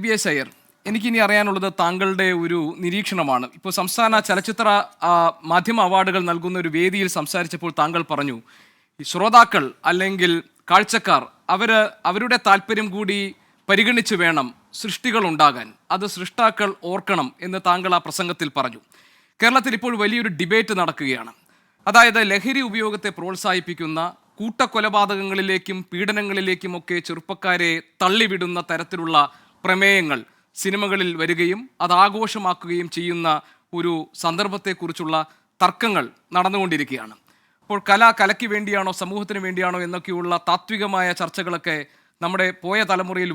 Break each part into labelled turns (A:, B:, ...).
A: VS Iyer, എനിക്കിനി അറിയാനുള്ളത് താങ്കളുടെ ഒരു നിരീക്ഷണമാണ്. ഇപ്പോൾ സംസ്ഥാന ചലച്ചിത്ര മാധ്യമ അവാർഡുകൾ നൽകുന്ന ഒരു വേദിയിൽ സംസാരിച്ചപ്പോൾ താങ്കൾ പറഞ്ഞു, ഈ ശ്രോതാക്കൾ അല്ലെങ്കിൽ കാഴ്ചക്കാർ അവരുടെ താല്പര്യം കൂടി പരിഗണിച്ച് വേണം സൃഷ്ടികൾ ഉണ്ടാകാൻ, അത് സൃഷ്ടാക്കൾ ഓർക്കണം എന്ന് താങ്കൾ ആ പ്രസംഗത്തിൽ പറഞ്ഞു. കേരളത്തിൽ ഇപ്പോൾ വലിയൊരു ഡിബേറ്റ് നടക്കുകയാണ്. അതായത് ലഹരി ഉപയോഗത്തെ പ്രോത്സാഹിപ്പിക്കുന്ന കൂട്ടക്കൊലപാതകങ്ങളിലേക്കും പീഡനങ്ങളിലേക്കുമൊക്കെ ചെറുപ്പക്കാരെ തള്ളിവിടുന്ന തരത്തിലുള്ള പ്രമേയങ്ങൾ സിനിമകളിൽ വരികയും അത് ആഘോഷമാക്കുകയും ചെയ്യുന്ന ഒരു സന്ദർഭത്തെക്കുറിച്ചുള്ള തർക്കങ്ങൾ നടന്നുകൊണ്ടിരിക്കുകയാണ്. അപ്പോൾ കലയ്ക്ക് വേണ്ടിയാണോ സമൂഹത്തിന് വേണ്ടിയാണോ എന്നൊക്കെയുള്ള താത്വികമായ ചർച്ചകളൊക്കെ നമ്മുടെ പോയ തലമുറയിൽ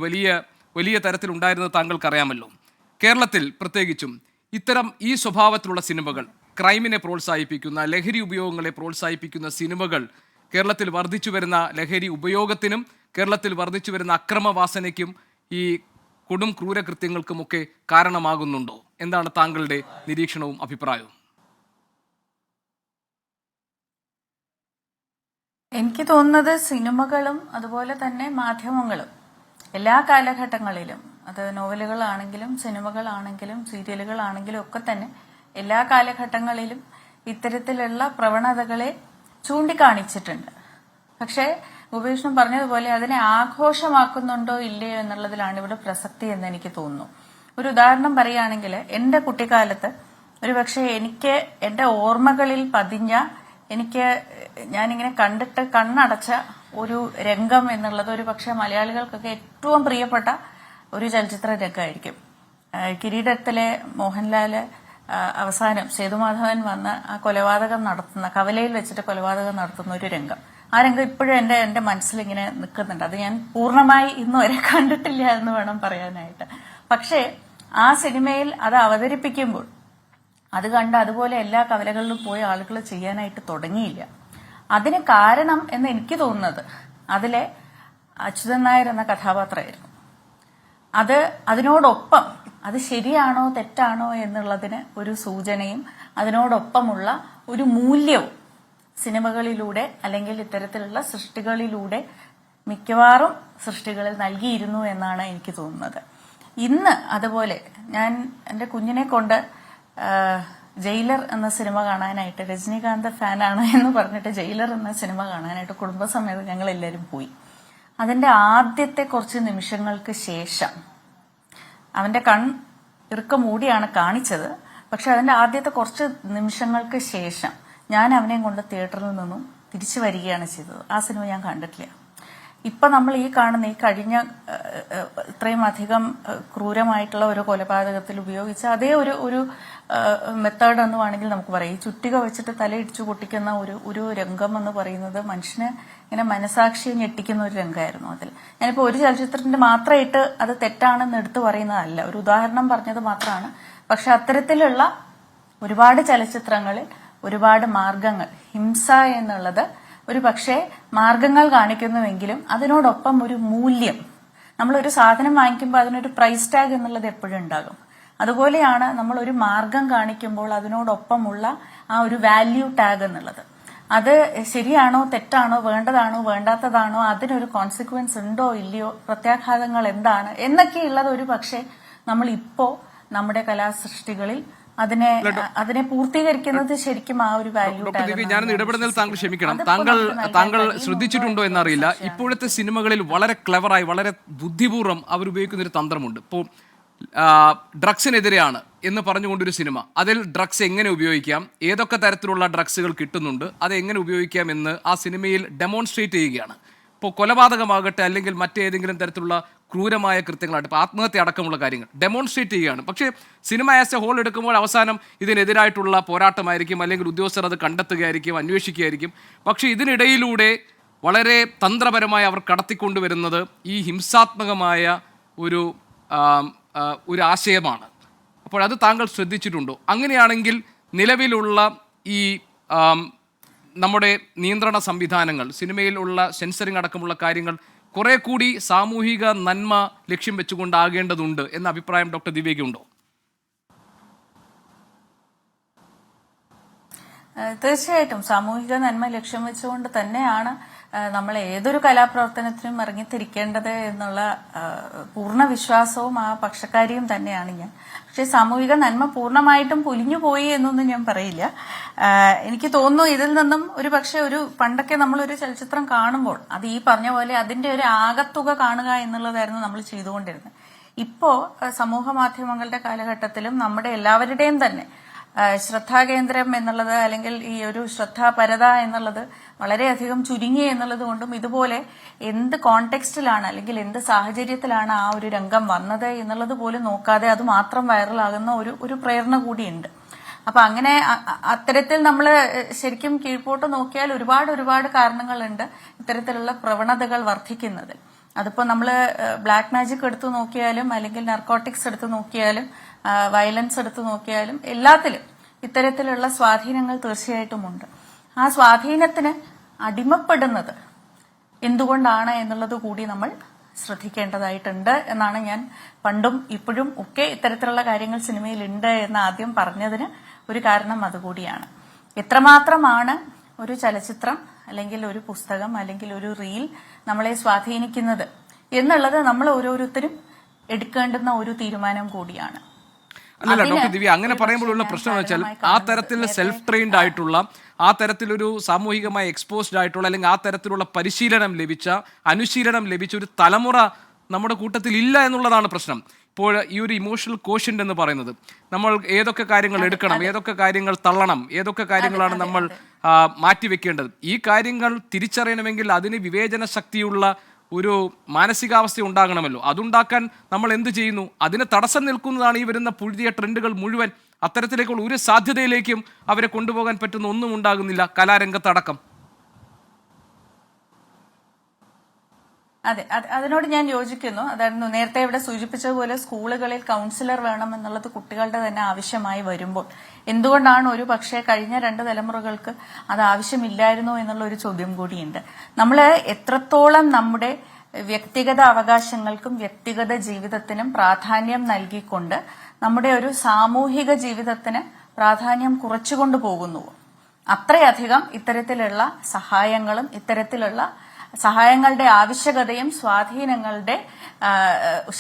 A: വലിയ തരത്തിലുണ്ടായിരുന്നത് താങ്കൾക്കറിയാമല്ലോ. കേരളത്തിൽ പ്രത്യേകിച്ചും ഇത്തരം ഈ സ്വഭാവത്തിലുള്ള സിനിമകൾ, ക്രൈമിനെ പ്രോത്സാഹിപ്പിക്കുന്ന, ലഹരി ഉപയോഗങ്ങളെ പ്രോത്സാഹിപ്പിക്കുന്ന സിനിമകൾ കേരളത്തിൽ വർദ്ധിച്ചു വരുന്ന ലഹരി ഉപയോഗത്തിനും കേരളത്തിൽ വർദ്ധിച്ചു വരുന്ന അക്രമവാസനയ്ക്കും ഈ കൊടും ക്രൂരകൃത്യങ്ങൾക്കുമൊക്കെ കാരണമാകുന്നുണ്ടോ? എന്താണ് താങ്കളുടെ നിരീക്ഷണവും അഭിപ്രായവും?
B: എനിക്ക് തോന്നുന്നത് സിനിമകളും അതുപോലെ തന്നെ മാധ്യമങ്ങളും എല്ലാ കാലഘട്ടങ്ങളിലും, അത് നോവലുകളാണെങ്കിലും സിനിമകളാണെങ്കിലും സീരിയലുകളാണെങ്കിലും ഒക്കെ തന്നെ എല്ലാ കാലഘട്ടങ്ങളിലും ഇത്തരത്തിലുള്ള പ്രവണതകളെ ചൂണ്ടിക്കാണിച്ചിട്ടുണ്ട്. പക്ഷേ ഉപേഷണം പറഞ്ഞതുപോലെ അതിനെ ആഘോഷമാക്കുന്നുണ്ടോ ഇല്ലയോ എന്നുള്ളതിലാണ് ഇവിടെ പ്രസക്തി എന്ന് എനിക്ക് തോന്നുന്നു. ഒരു ഉദാഹരണം പറയുകയാണെങ്കിൽ, എന്റെ കുട്ടിക്കാലത്ത് ഒരുപക്ഷെ എനിക്ക് എന്റെ ഓർമ്മകളിൽ പതിഞ്ഞ, ഞാനിങ്ങനെ കണ്ടിട്ട് കണ്ണടച്ച ഒരു രംഗം എന്നുള്ളത് ഒരു പക്ഷെ മലയാളികൾക്കൊക്കെ ഏറ്റവും പ്രിയപ്പെട്ട ഒരു ചലച്ചിത്ര രംഗമായിരിക്കും. കിരീടത്തിലെ മോഹൻലാല് അവസാനം സേതുമാധവൻ വന്ന് ആ കൊലപാതകം നടത്തുന്ന, കവലയിൽ വെച്ചിട്ട് കൊലപാതകം നടത്തുന്ന ഒരു രംഗം, ആ രംഗം ഇപ്പോഴും എന്റെ മനസ്സിൽ ഇങ്ങനെ നിൽക്കുന്നുണ്ട്. അത് ഞാൻ പൂർണ്ണമായി ഇന്ന് വരെ കണ്ടിട്ടില്ല എന്ന് വേണം പറയാനായിട്ട്. പക്ഷേ ആ സിനിമയിൽ അത് അവതരിപ്പിക്കുമ്പോൾ അത് കണ്ട് അതുപോലെ എല്ലാ കവലകളിലും പോയി ആളുകൾ ചെയ്യാനായിട്ട് തുടങ്ങിയില്ല. അതിന് കാരണം എന്ന് എനിക്ക് തോന്നുന്നത് അതിലെ അച്യുതൻ നായർ എന്ന കഥാപാത്രമായിരുന്നു. അതിനോടൊപ്പം അത് ശരിയാണോ തെറ്റാണോ എന്നുള്ളതിന് ഒരു സൂചനയും അതിനോടൊപ്പമുള്ള ഒരു മൂല്യവും സിനിമകളിലൂടെ അല്ലെങ്കിൽ ഇത്തരത്തിലുള്ള സൃഷ്ടികളിലൂടെ മിക്കവാറും സൃഷ്ടികളിൽ നൽകിയിരുന്നു എന്നാണ് എനിക്ക് തോന്നുന്നത്. ഇന്ന് അതുപോലെ ഞാൻ എന്റെ കുഞ്ഞിനെ കൊണ്ട് ജയിലർ എന്ന സിനിമ കാണാനായിട്ട്, രജനീകാന്ത് ഫാനാണ് എന്ന് പറഞ്ഞിട്ട് ജയിലർ എന്ന സിനിമ കാണാനായിട്ട് കുടുംബസമേതം ഞങ്ങൾ എല്ലാവരും പോയി. അതിന്റെ ആദ്യത്തെ കുറച്ച് നിമിഷങ്ങൾക്ക് ശേഷം, അവന്റെ ഇറുക്കം മൂടിയാണ് കാണിച്ചത്, പക്ഷെ അതിന്റെ ആദ്യത്തെ കുറച്ച് നിമിഷങ്ങൾക്ക് ശേഷം ഞാൻ അവനെയും കൊണ്ട് തിയേറ്ററിൽ നിന്നും തിരിച്ചു വരികയാണ് ചെയ്തത്. ആ സിനിമ ഞാൻ കണ്ടിട്ടില്ല. ഇപ്പൊ നമ്മൾ ഈ കാണുന്ന ഈ കഴിഞ്ഞ ഇത്രയും അധികം ക്രൂരമായിട്ടുള്ള ഒരു കൊലപാതകത്തിൽ ഉപയോഗിച്ച അതേ ഒരു മെത്തേഡ് എന്ന് വേണമെങ്കിൽ നമുക്ക് പറയാം. ഈ ചുറ്റിക വെച്ചിട്ട് തലയിടിച്ചു പൊട്ടിക്കുന്ന ഒരു രംഗം എന്ന് പറയുന്നത് മനുഷ്യനെ ഇങ്ങനെ മനസാക്ഷിയെ ഞെട്ടിക്കുന്ന ഒരു രംഗമായിരുന്നു. അതിൽ ഞാനിപ്പോ ഒരു ചലച്ചിത്രത്തിന്റെ മാത്രമായിട്ട് അത് തെറ്റാണെന്ന് എടുത്തു പറയുന്നതല്ല, ഒരു ഉദാഹരണം പറഞ്ഞത് മാത്രമാണ്. പക്ഷെ അത്തരത്തിലുള്ള ഒരുപാട് ചലച്ചിത്രങ്ങളിൽ ഒരുപാട് മാർഗങ്ങൾ, ഹിംസ എന്നുള്ളത് ഒരു പക്ഷേ മാർഗങ്ങൾ കാണിക്കുന്നുവെങ്കിലും അതിനോടൊപ്പം ഒരു മൂല്യം, നമ്മളൊരു സാധനം വാങ്ങിക്കുമ്പോൾ അതിനൊരു പ്രൈസ് ടാഗ് എന്നുള്ളത് എപ്പോഴും ഉണ്ടാകും. അതുപോലെയാണ് നമ്മൾ ഒരു മാർഗം കാണിക്കുമ്പോൾ അതിനോടൊപ്പമുള്ള ആ ഒരു വാല്യൂ ടാഗ് എന്നുള്ളത്. അത് ശരിയാണോ തെറ്റാണോ, വേണ്ടതാണോ വേണ്ടാത്തതാണോ, അതിനൊരു കോൺസിക്വൻസ് ഉണ്ടോ ഇല്ലയോ, പ്രത്യാഘാതങ്ങൾ എന്താണ് എന്നൊക്കെയുള്ളത് ഒരു പക്ഷേ നമ്മൾ ഇപ്പോ നമ്മുടെ കലാസൃഷ്ടികളിൽ അതിനെ പൂർത്തീകരിക്കുന്നത് ശരിക്കും ആ ഒരു വാല്യൂ ടാഗ്.
A: ഞാനൊന്ന് ഇടപെടുന്നതിൽ താങ്കൾ ക്ഷമിക്കണം. താങ്കൾ ശ്രദ്ധിച്ചിട്ടുണ്ടോ എന്നറിയില്ല, ഇപ്പോഴത്തെ സിനിമകളിൽ വളരെ ക്ലെവറായി, വളരെ ബുദ്ധിപൂർവ്വം അവരുപയോഗിക്കുന്ന ഒരു തന്ത്രമുണ്ട്. ഇപ്പോൾ ഡ്രഗ്സിനെതിരെയാണ് എന്ന് പറഞ്ഞുകൊണ്ടൊരു സിനിമ, അതിൽ ഡ്രഗ്സ് എങ്ങനെ ഉപയോഗിക്കാം, ഏതൊക്കെ തരത്തിലുള്ള ഡ്രഗ്സുകൾ കിട്ടുന്നുണ്ട്, അത് എങ്ങനെ ഉപയോഗിക്കാം എന്ന് ആ സിനിമയിൽ ഡെമോൺസ്ട്രേറ്റ് ചെയ്യുകയാണ്. ഇപ്പോൾ കൊലപാതകമാകട്ടെ അല്ലെങ്കിൽ മറ്റേതെങ്കിലും തരത്തിലുള്ള ക്രൂരമായ കൃത്യങ്ങളായിട്ട്, ഇപ്പോൾ ആത്മഹത്യ അടക്കമുള്ള കാര്യങ്ങൾ ഡെമോൺസ്ട്രേറ്റ് ചെയ്യുകയാണ്. പക്ഷേ സിനിമ ആസ് എ ഹോൾ എടുക്കുമ്പോൾ അവസാനം ഇതിനെതിരായിട്ടുള്ള പോരാട്ടമായിരിക്കും, അല്ലെങ്കിൽ ഉദ്യോഗസ്ഥർ അത് കണ്ടെത്തുകയായിരിക്കും, അന്വേഷിക്കുകയായിരിക്കും. പക്ഷേ ഇതിനിടയിലൂടെ വളരെ തന്ത്രപരമായി അവർ കടത്തിക്കൊണ്ടുവരുന്നത് ഈ ഹിംസാത്മകമായ ഒരു ആശയമാണ്. അപ്പോൾ അത് താങ്കൾ ശ്രദ്ധിച്ചിട്ടുണ്ടോ? അങ്ങനെയാണെങ്കിൽ നിലവിലുള്ള ഈ നമ്മുടെ നിയന്ത്രണ സംവിധാനങ്ങൾ, സിനിമയിലുള്ള സെൻസറിങ് അടക്കമുള്ള കാര്യങ്ങൾ കുറെ കൂടി സാമൂഹിക നന്മ ലക്ഷ്യം വെച്ചുകൊണ്ടാകേണ്ടതുണ്ട് എന്ന അഭിപ്രായം ഡോക്ടർ ദിവ്യയ്ക്കുണ്ടോ?
B: തീർച്ചയായിട്ടും സാമൂഹിക നന്മ ലക്ഷ്യം വെച്ചുകൊണ്ട് തന്നെയാണ് നമ്മൾ ഏതൊരു കലാപ്രവർത്തനത്തിനും ഇറങ്ങിത്തിരിക്കേണ്ടത് എന്നുള്ള പൂർണ്ണ വിശ്വാസവും ആ പക്ഷക്കാരിയും തന്നെയാണ് ഞാൻ. പക്ഷെ സാമൂഹിക നന്മ പൂർണ്ണമായിട്ടും പൊലിഞ്ഞുപോയി എന്നൊന്നും ഞാൻ പറയില്ല. എനിക്ക് തോന്നുന്നു ഇതിൽ നിന്നും ഒരു പക്ഷെ പണ്ടൊക്കെ നമ്മളൊരു ചലച്ചിത്രം കാണുമ്പോൾ അത് ഈ പറഞ്ഞ പോലെ അതിന്റെ ഒരു ആകത്തുക കാണുക എന്നുള്ളതായിരുന്നു നമ്മൾ ചെയ്തുകൊണ്ടിരുന്നത്. ഇപ്പോ സമൂഹ മാധ്യമങ്ങളുടെ കാലഘട്ടത്തിലും നമ്മുടെ എല്ലാവരുടെയും തന്നെ ശ്രദ്ധാകേന്ദ്രം എന്നുള്ളത് അല്ലെങ്കിൽ ഈ ഒരു ശ്രദ്ധാപരത എന്നുള്ളത് വളരെയധികം ചുരുങ്ങി എന്നുള്ളത് കൊണ്ടും ഇതുപോലെ എന്ത് കോണ്ടെക്സ്റ്റിലാണ് അല്ലെങ്കിൽ എന്ത് സാഹചര്യത്തിലാണ് ആ ഒരു രംഗം വന്നത് എന്നുള്ളത് പോലും നോക്കാതെ അത് മാത്രം വൈറലാകുന്ന ഒരു പ്രേരണ കൂടിയുണ്ട്. അപ്പൊ അങ്ങനെ അത്തരത്തിൽ നമ്മൾ ശരിക്കും കീഴ്പോട്ട് നോക്കിയാൽ ഒരുപാട് കാരണങ്ങളുണ്ട് ഇത്തരത്തിലുള്ള പ്രവണതകൾ വർദ്ധിക്കുന്നത്. അതിപ്പോ നമ്മള് ബ്ലാക്ക് മാജിക് എടുത്തു നോക്കിയാലും അല്ലെങ്കിൽ നർക്കോട്ടിക്സ് എടുത്തു നോക്കിയാലും വയലൻസ് എടുത്തു നോക്കിയാലും എല്ലാത്തിലും ഇത്തരത്തിലുള്ള സ്വാധീനങ്ങൾ തീർച്ചയായിട്ടും ഉണ്ട്. ആ സ്വാധീനത്തിന് അടിമപ്പെടുന്നത് എന്തുകൊണ്ടാണ് എന്നുള്ളത് കൂടി നമ്മൾ ശ്രദ്ധിക്കേണ്ടതായിട്ടുണ്ട് എന്നാണ് ഞാൻ പണ്ടും ഇപ്പോഴും ഒക്കെ ഇത്തരത്തിലുള്ള കാര്യങ്ങൾ സിനിമയിലുണ്ട് എന്ന് ആദ്യം പറഞ്ഞതിന് ഒരു കാരണം അതുകൂടിയാണ്. എത്രമാത്രമാണ് ഒരു ചലച്ചിത്രം അല്ലെങ്കിൽ ഒരു പുസ്തകം അല്ലെങ്കിൽ ഒരു റീൽ നമ്മളെ സ്വാധീനിക്കുന്നത് എന്നുള്ളത് നമ്മൾ ഓരോരുത്തരും എടുക്കേണ്ടുന്ന ഒരു തീരുമാനം കൂടിയാണ്.
A: അല്ലല്ല ഡോക്ടർ ദിവ്യ, അങ്ങനെ പറയുമ്പോഴുള്ള പ്രശ്നം എന്ന് വെച്ചാൽ ആ തരത്തിൽ സെൽഫ് ട്രെയിൻഡ് ആയിട്ടുള്ള, ആ തരത്തിലൊരു സാമൂഹികമായി എക്സ്പോസ്ഡ് ആയിട്ടുള്ള അല്ലെങ്കിൽ ആ തരത്തിലുള്ള പരിശീലനം ലഭിച്ച, അനുശീലനം ലഭിച്ച ഒരു തലമുറ നമ്മുടെ കൂട്ടത്തിൽ ഇല്ല എന്നുള്ളതാണ് പ്രശ്നം. ഇപ്പോൾ ഈ ഒരു ഇമോഷണൽ കോഷ്യന്റ് എന്ന് പറയുന്നത്, നമ്മൾ ഏതൊക്കെ കാര്യങ്ങൾ എടുക്കണം, ഏതൊക്കെ കാര്യങ്ങൾ തള്ളണം, ഏതൊക്കെ കാര്യങ്ങളാണ് നമ്മൾ മാറ്റിവെക്കേണ്ടത്, ഈ കാര്യങ്ങൾ തിരിച്ചറിയണമെങ്കിൽ അതിന് വിവേചന ശക്തിയുള്ള ഒരു മാനസികാവസ്ഥ ഉണ്ടാകണമല്ലോ. അതുണ്ടാക്കാൻ നമ്മൾ എന്ത് ചെയ്യുന്നു? അതിന് തടസ്സം നിൽക്കുന്നതാണ് ഈ വരുന്ന പുതിയ ട്രെൻഡുകൾ മുഴുവൻ. അത്തരത്തിലേക്കുള്ള ഒരു സാധ്യതയിലേക്കും അവരെ കൊണ്ടുപോകാൻ പറ്റുന്ന ഒന്നും ഉണ്ടാകുന്നില്ല കലാരംഗത്തടക്കം.
B: അതെ, അതിനോട് ഞാൻ യോജിക്കുന്നു. അതായിരുന്നു നേരത്തെ ഇവിടെ സൂചിപ്പിച്ചതുപോലെ സ്കൂളുകളിൽ കൗൺസിലർ വേണം എന്നുള്ളത് കുട്ടികളുടെ തന്നെ ആവശ്യമായി വരുമ്പോൾ എന്തുകൊണ്ടാണ് ഒരു പക്ഷേ കഴിഞ്ഞ 2 തലമുറകൾക്ക് അത് ആവശ്യമില്ലായിരുന്നോ എന്നുള്ള ഒരു ചോദ്യം കൂടിയുണ്ട്. നമ്മൾ എത്രത്തോളം നമ്മുടെ വ്യക്തിഗത അവകാശങ്ങൾക്കും വ്യക്തിഗത ജീവിതത്തിനും പ്രാധാന്യം നൽകിക്കൊണ്ട് നമ്മുടെ ഒരു സാമൂഹിക ജീവിതത്തിന് പ്രാധാന്യം കുറച്ചുകൊണ്ടു പോകുന്നുവോ അത്രയധികം ഇത്തരത്തിലുള്ള സഹായങ്ങളും ഇത്തരത്തിലുള്ള സഹായങ്ങളുടെ ആവശ്യകതയും സ്വാധീനങ്ങളുടെ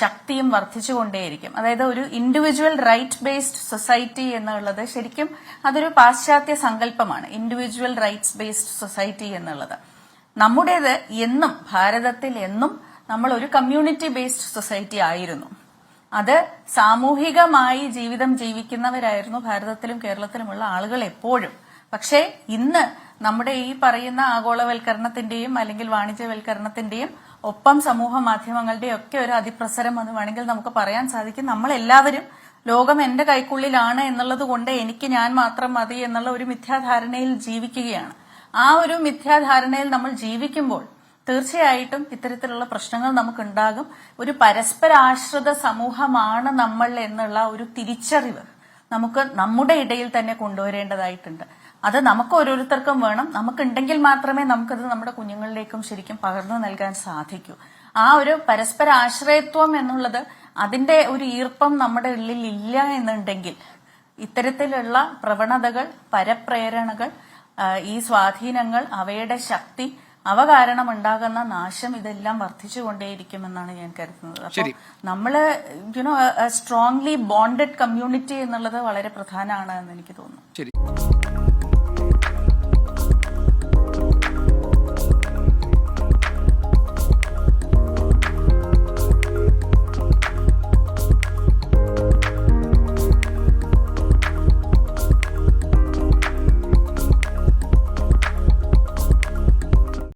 B: ശക്തിയും വർദ്ധിച്ചുകൊണ്ടേയിരിക്കും. അതായത് ഒരു ഇൻഡിവിജ്വൽ റൈറ്റ് ബേസ്ഡ് സൊസൈറ്റി എന്നുള്ളത് ശരിക്കും അതൊരു പാശ്ചാത്യ സങ്കല്പമാണ്. ഇൻഡിവിജ്വൽ റൈറ്റ്സ് ബേസ്ഡ് സൊസൈറ്റി എന്നുള്ളത് നമ്മുടേത് എന്നും ഭാരതത്തിൽ എന്നും നമ്മൾ ഒരു കമ്മ്യൂണിറ്റി ബേസ്ഡ് സൊസൈറ്റി ആയിരുന്നു. അത് സാമൂഹികമായി ജീവിതം ജീവിക്കുന്നവരായിരുന്നു ഭാരതത്തിലും കേരളത്തിലുമുള്ള ആളുകൾ എപ്പോഴും. പക്ഷേ ഇന്ന് നമ്മുടെ ഈ പറയുന്ന ആഗോളവൽക്കരണത്തിന്റെയും അല്ലെങ്കിൽ വാണിജ്യവൽക്കരണത്തിന്റെയും ഒപ്പം സമൂഹ മാധ്യമങ്ങളുടെയും ഒക്കെ ഒരു അതിപ്രസരം എന്ന് വേണമെങ്കിൽ നമുക്ക് പറയാൻ സാധിക്കും. നമ്മളെല്ലാവരും ലോകം എന്റെ കൈക്കുള്ളിലാണ് എന്നുള്ളത് കൊണ്ട് എനിക്ക് ഞാൻ മാത്രം മതി എന്നുള്ള ഒരു മിഥ്യാധാരണയിൽ ജീവിക്കുകയാണ്. ആ ഒരു മിഥ്യാധാരണയിൽ നമ്മൾ ജീവിക്കുമ്പോൾ തീർച്ചയായിട്ടും ഇത്തരത്തിലുള്ള പ്രശ്നങ്ങൾ നമുക്കുണ്ടാകും. ഒരു പരസ്പരാശ്രിത സമൂഹമാണ് നമ്മൾ എന്നുള്ള ഒരു തിരിച്ചറിവ് നമുക്ക് നമ്മുടെ ഇടയിൽ തന്നെ കൊണ്ടുവരേണ്ടതായിട്ടുണ്ട്. അത് നമുക്ക് ഓരോരുത്തർക്കും വേണം. നമുക്കുണ്ടെങ്കിൽ മാത്രമേ നമുക്കത് നമ്മുടെ കുഞ്ഞുങ്ങളിലേക്കും ശരിക്കും പകർന്നു നൽകാൻ സാധിക്കൂ. ആ ഒരു പരസ്പര ആശ്രയത്വം എന്നുള്ളത് അതിന്റെ ഒരു ഈർപ്പം നമ്മുടെ ഉള്ളിൽ ഇല്ല എന്നുണ്ടെങ്കിൽ ഇത്തരത്തിലുള്ള പ്രവണതകൾ, പരപ്രേരണകൾ, ഈ സ്വാധീനങ്ങൾ, അവയുടെ ശക്തി, അവ കാരണം ഉണ്ടാകുന്ന നാശം ഇതെല്ലാം വർദ്ധിച്ചുകൊണ്ടേയിരിക്കുമെന്നാണ് ഞാൻ കരുതുന്നത്. അപ്പോൾ നമ്മള് സ്ട്രോങ്ലി ബോണ്ടഡ് കമ്മ്യൂണിറ്റി എന്നുള്ളത് വളരെ പ്രധാനമാണ് എന്ന് എനിക്ക് തോന്നുന്നു.